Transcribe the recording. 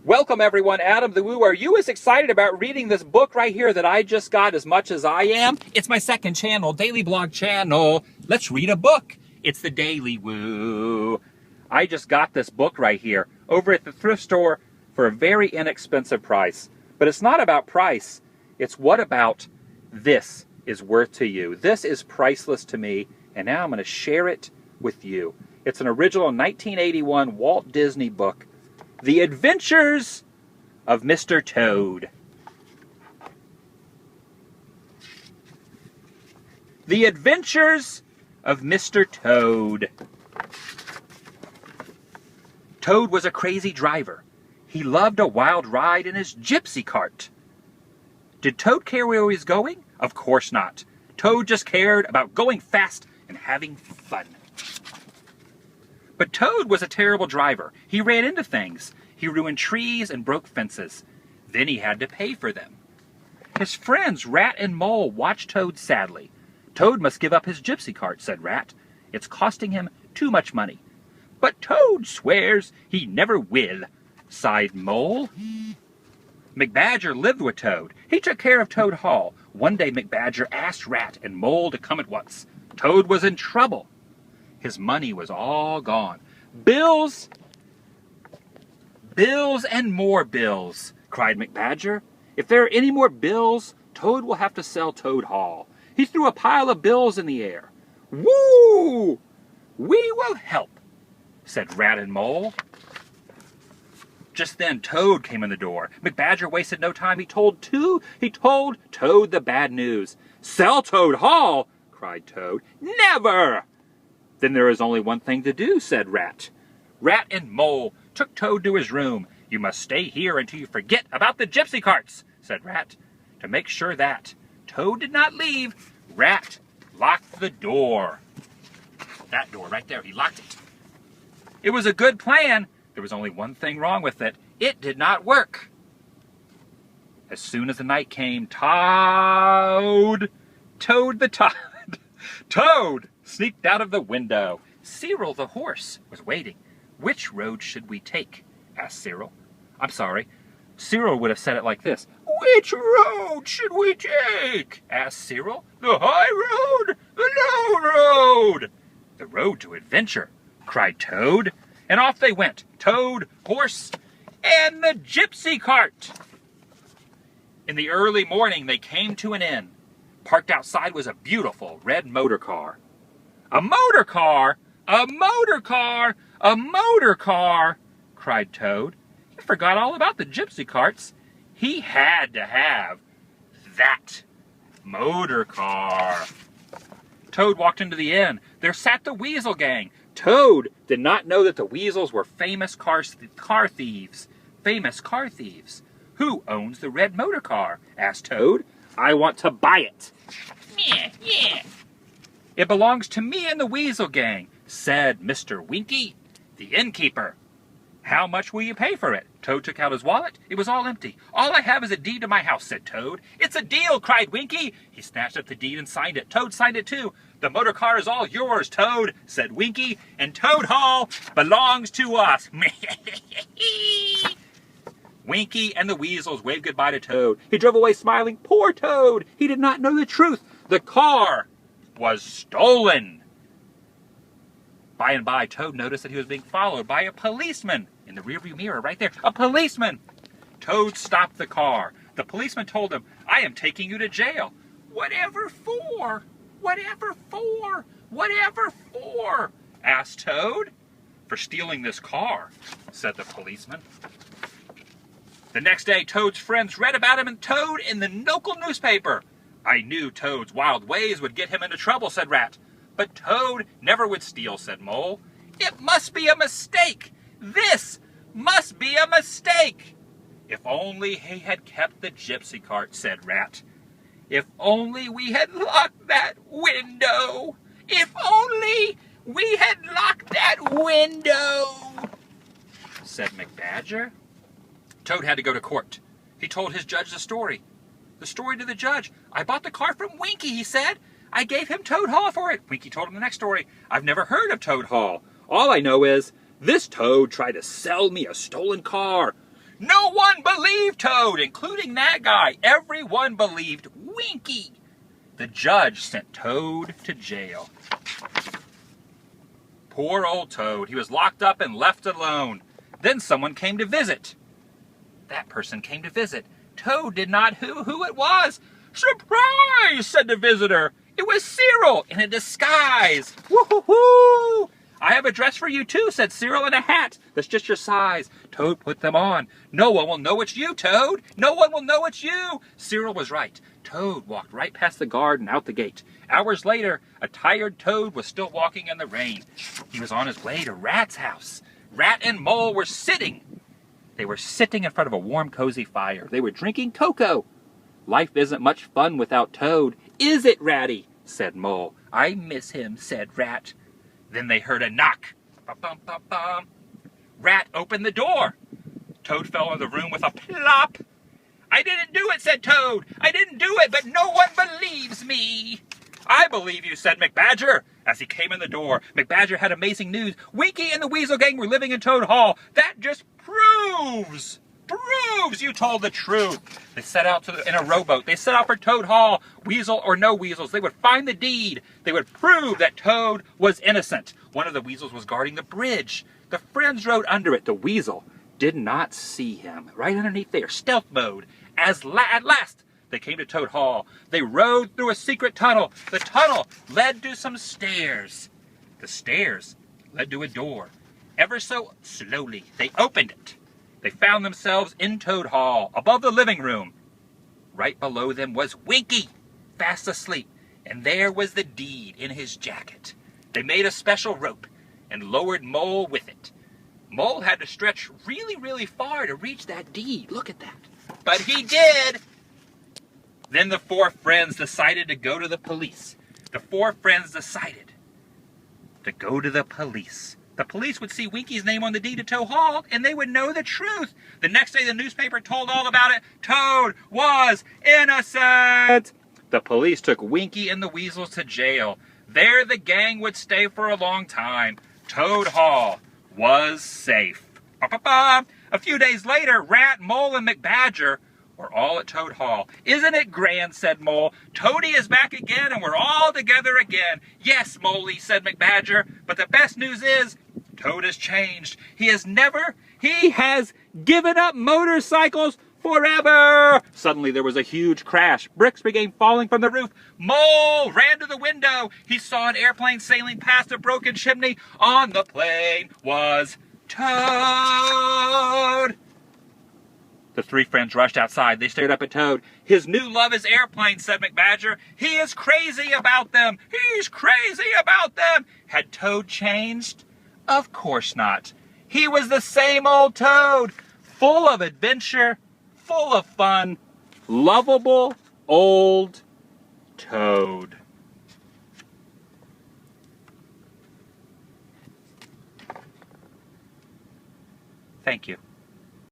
Welcome everyone, Adam the Woo. Are you as excited about reading this book right here that I just got as much as I am? It's my second channel, daily blog channel. Let's read a book. It's the Daily Woo. I just got this book right here over at the thrift store for a very inexpensive price. But it's not about price. It's what about this is worth to you. This is priceless to me, and now I'm going to share it with you. It's an original 1981 Walt Disney book. The Adventures of Mr. Toad. The Adventures of Mr. Toad. Toad was a crazy driver. He loved a wild ride in his gypsy cart. Did Toad care where he was going? Of course not. Toad just cared about going fast and having fun. But Toad was a terrible driver. He ran into things. He ruined trees and broke fences. Then he had to pay for them. His friends Rat and Mole watched Toad sadly. Toad must give up his gypsy cart, said Rat. It's costing him too much money. But Toad swears he never will, sighed Mole. McBadger lived with Toad. He took care of Toad Hall. One day McBadger asked Rat and Mole to come at once. Toad was in trouble. His money was all gone. Bills! Bills and more bills, cried McBadger. If there are any more bills, Toad will have to sell Toad Hall. He threw a pile of bills in the air. Woo! We will help, said Rat and Mole. Just then Toad came in the door. McBadger wasted no time. He told Toad the bad news. Sell Toad Hall, cried Toad. Never! Then there is only one thing to do, said Rat. Rat and Mole took Toad to his room. You must stay here until you forget about the gypsy carts, said Rat. To make sure that Toad did not leave, Rat locked the door. That door right there, he locked it. It was a good plan. There was only one thing wrong with it. It did not work. As soon as the night came, Toad sneaked out of the window. Cyril the horse was waiting. Which road should we take? Asked Cyril. I'm sorry. Cyril would have said it like this. Which road should we take? Asked Cyril. The high road? The low road? The road to adventure, cried Toad. And off they went. Toad, horse, and the gypsy cart. In the early morning they came to an inn. Parked outside was a beautiful red motor car. A motor car! A motor car! A motor car! Cried Toad. He forgot all about the gypsy carts. He had to have that motor car. Toad walked into the inn. There sat the Weasel gang. Toad did not know that the Weasels were famous car thieves. Famous car thieves. Who owns the red motor car? Asked Toad. I want to buy it. Yeah. It belongs to me and the Weasel gang, said Mr. Winky, the innkeeper. How much will you pay for it? Toad took out his wallet. It was all empty. All I have is a deed to my house, said Toad. It's a deal, cried Winky. He snatched up the deed and signed it. Toad signed it too. The motor car is all yours, Toad, said Winky, and Toad Hall belongs to us. Winky and the Weasels waved goodbye to Toad. He drove away smiling. Poor Toad! He did not know the truth. The car was stolen. By and by, Toad noticed that he was being followed by a policeman in the rearview mirror right there. A policeman! Toad stopped the car. The policeman told him, I am taking you to jail. Whatever for? Whatever for? Whatever for? Asked Toad. For stealing this car, said the policeman. The next day, Toad's friends read about him and Toad in the local newspaper. I knew Toad's wild ways would get him into trouble, said Rat. But Toad never would steal, said Mole. It must be a mistake. This must be a mistake. If only he had kept the gypsy cart, said Rat. If only we had locked that window. If only we had locked that window, said McBadger. Toad had to go to court. He told his judge the story. The story to the judge. I bought the car from Winky, he said. I gave him Toad Hall for it. Winky told him the next story. I've never heard of Toad Hall. All I know is, this Toad tried to sell me a stolen car. No one believed Toad, including that guy. Everyone believed Winky. The judge sent Toad to jail. Poor old Toad. He was locked up and left alone. Then someone came to visit. That person came to visit. Toad did not who it was. Surprise, said the visitor. It was Cyril in a disguise. Woo-hoo-hoo! I have a dress for you too, said Cyril, and a hat that's just your size. Toad put them on. No one will know it's you, Toad. No one will know it's you. Cyril was right. Toad walked right past the guard and out the gate. Hours later, a tired Toad was still walking in the rain. He was on his way to Rat's house. Rat and Mole were sitting. They were sitting in front of a warm, cozy fire. They were drinking cocoa. Life isn't much fun without Toad, is it, Ratty? Said Mole. I miss him, said Rat. Then they heard a knock. Ba-bum-ba-bum. Rat opened the door. Toad fell in the room with a plop. I didn't do it, said Toad. I didn't do it, but no one believes me. I believe you, said McBadger. As he came in the door, McBadger had amazing news. Winky and the Weasel Gang were living in Toad Hall. That just proves you told the truth. They set out in a rowboat. They set out for Toad Hall. Weasel or no weasels, they would find the deed. They would prove that Toad was innocent. One of the weasels was guarding the bridge. The friends rode under it. The weasel did not see him. Right underneath there, stealth mode. At last, they came to Toad Hall. They rode through a secret tunnel. The tunnel led to some stairs. The stairs led to a door. Ever so slowly, they opened it. They found themselves in Toad Hall, above the living room. Right below them was Winky, fast asleep, and there was the deed in his jacket. They made a special rope and lowered Mole with it. Mole had to stretch really, really far to reach that deed. Look at that. But he did. Then the four friends decided to go to the police. The four friends decided to go to the police. The police would see Winky's name on the deed to Toad Hall, and they would know the truth. The next day, the newspaper told all about it. Toad was innocent. The police took Winky and the Weasels to jail. There, the gang would stay for a long time. Toad Hall was safe. Ba-ba-ba. A few days later, Rat, Mole, and McBadger were all at Toad Hall. Isn't it grand, said Mole. Toady is back again, and we're all together again. Yes, Moley, said McBadger, but the best news is Toad has changed. He has given up motorcycles forever. Suddenly there was a huge crash. Bricks began falling from the roof. Mole ran to the window. He saw an airplane sailing past a broken chimney. On the plane was Toad. The three friends rushed outside. They stared up at Toad. His new love is airplanes, said McBadger. He is crazy about them. He's crazy about them. Had Toad changed? Of course not. He was the same old Toad, full of adventure, full of fun, lovable old Toad. Thank you.